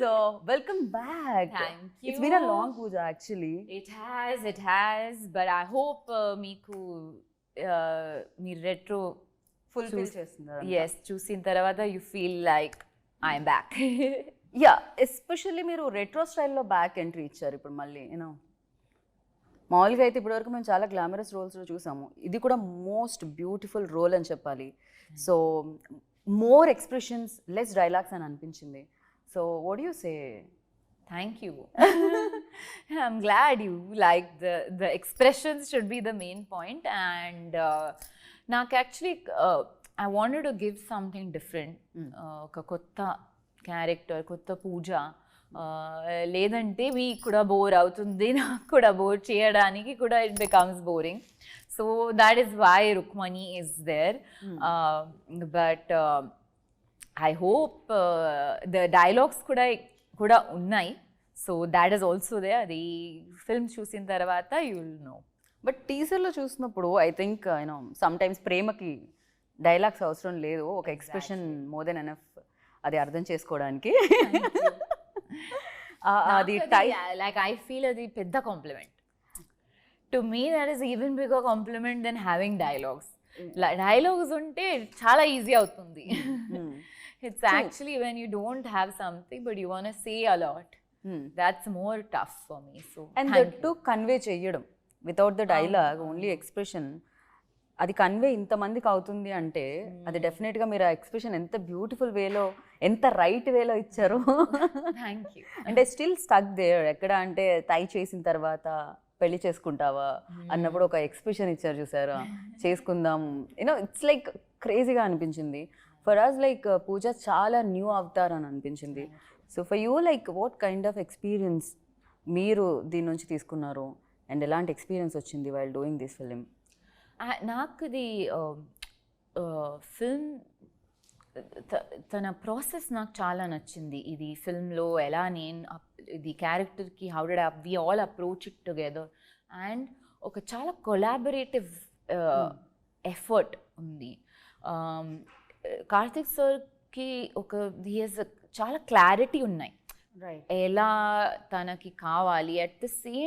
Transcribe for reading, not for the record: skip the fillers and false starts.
So, welcome back. Thank you. It's been a long puja actually. It has. But I hope మీకు మీ retro Fulfill చేస్తున్నారు. yes చూసిన తర్వాత you feel like I'm back. Yeah, especially మీరు retro స్టైల్లో back entry ఇచ్చారు ఇప్పుడు మళ్ళీ you know మామూలుగా అయితే ఇప్పటివరకు మేము చాలా గ్లామరస్ రోల్స్లో చూసాము, ఇది కూడా మోస్ట్ బ్యూటిఫుల్ రోల్ అని చెప్పాలి. So more expressions less dialogues అని అనిపించింది. So what you say? Thank you. I'm glad you like the expressions should be the main point, and నాకు actually I wanted to give something different. ఒక కొత్త character, కొత్త పూజ, లేదంటే మీకు కూడా bore అవుతుంది, నాకు కూడా బోర్ చేయడానికి కూడా it becomes boring. So that is why Rukmini is there. But I hope the dialogues కూడా ఉన్నాయి. So that is also they. అది ఫిల్మ్ చూసిన తర్వాత యూ విల్ నో. బట్ టీజర్లో చూసినప్పుడు I think you know sometimes ప్రేమకి డైలాగ్స్ అవసరం లేదు, ఒక ఎక్స్ప్రెషన్ మోర్ దెన్ ఎనఫ్ అది అర్థం చేసుకోవడానికి. అది లైక్ ఐ ఫీల్ అది పెద్ద compliment. To me that is even bigger compliment than having dialogues. Dialogues ఉంటే చాలా ఈజీ అవుతుంది. It's actually when you don't have something but you want to say a lot. That's more tough for me. So and that to convey చేయడం without the dialogue, only expression, అది convey ఇంతమందికి అవుతుంది అంటే అది డెఫినెట్గా మీరు ఆ ఎక్స్ప్రెషన్ ఎంత బ్యూటిఫుల్ వేలో, ఎంత రైట్ వేలో ఇచ్చారు. Thank you. అంటే స్టిల్ స్టక్ దేర్. ఎక్కడ అంటే తై చేసిన తర్వాత పెళ్లి చేసుకుంటావా అన్నప్పుడు ఒక ఎక్స్ప్రెషన్ ఇచ్చారు చూసారా, చేసుకుందాం, యూనో ఇట్స్ లైక్ క్రేజీగా అనిపించింది. ఫర్ అస్ లైక్ పూజ చాలా న్యూ అవతార్ అని అనిపించింది. So for you like what kind of experience మీరు దీని నుంచి తీసుకున్నారు అండ్ ఎలాంటి ఎక్స్పీరియన్స్ వచ్చింది వైల్ డూయింగ్ దిస్ ఫిలిం? నాకు ఇది ఫిల్మ్ తన ప్రాసెస్ నాకు చాలా నచ్చింది. ఇది ఫిల్మ్లో ఎలా నేను ఇది క్యారెక్టర్కి how did we all approach it together and ఒక చాలా కొలాబరేటివ్ ఎఫర్ట్ ఉంది. కార్తిక్ సార్కి ఒక చాలా క్లారిటీ ఉన్నాయి ఎలా తనకి కావాలి. At the same